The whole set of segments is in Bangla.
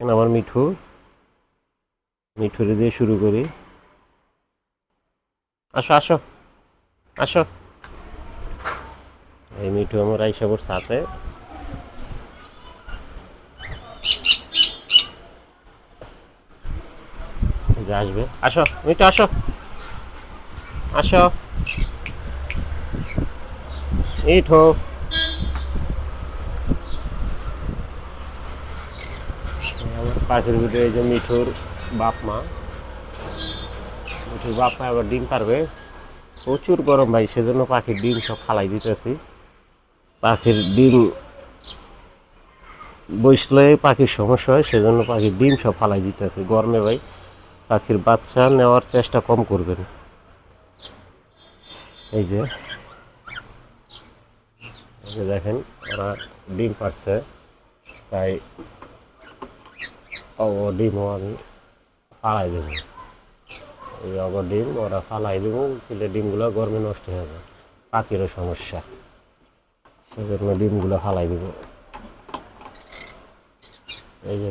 দেখেন আমার মিঠুরে দিয়ে শুরু করি। আসো আসো আসো। এই মিঠু আমার আইসা পড়ছে হাতে। যে আসবে, আসো মিঠু আসো আসো। মিঠু, আমার পাখির ভিতরে এই যে মিঠুর বাপ মা আবার ডিম পারবে। প্রচুর গরম ভাই, সেজন্য পাখির ডিম সব ফালাই দিতেছি। পাখির ডিম বসলে পাখির সমস্যা হয়, সেজন্য পাখির ডিম সব ফালাই দিতেছি গরমে ভাই। পাখির বাচ্চা নেওয়ার চেষ্টা কম করবেন। এই যে দেখেন ওরা ডিম পারছে, তাই ডিমও আমি ফালাই দেবো। এই ডিম ওরা ফালাই দেবো, কিন্তু ডিমগুলো গরমে নষ্ট হয়ে যায়, পাখিরও সমস্যা, সেজন্য ডিমগুলো ফালাই দেবো। এই যে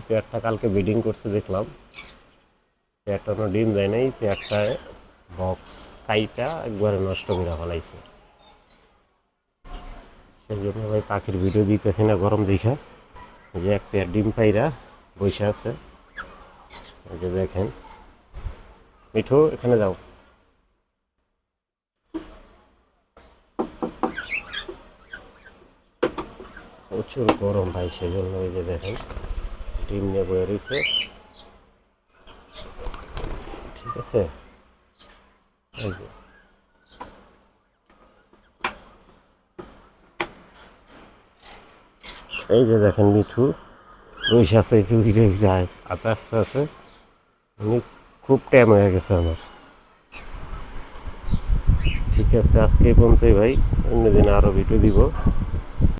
পেয়ারটা কালকে ব্রিডিং করছে দেখলাম, পেয়ারটা ডিম দেয় নাই, পেয়ারটায় বক্স কাইটা একবারে নষ্ট করে ফেলাইছে। সেই জন্য ভাই পাখির ভিডিও দিতেছি না গরম দেখা। যে এক পেয়ার ডিম পাইরা বসে আছে, এই যে দেখেন। মিঠু এখানে যাও। প্রচুর গরম ভাই, সেই জন্য এই যে দেখেন ডিম নিয়ে বয়ে রয়েছে। ঠিক আছে, এই যে দেখেন মিঠু বসে আছে, একটু ঘিরে ঘিরে আস্তে আস্তে আছে। খুব টাইম হয়ে গেছে আমার। ঠিক আছে, আজকে এই পর্যন্তই ভাই, অন্য দিন আরও ভিডিও দিব।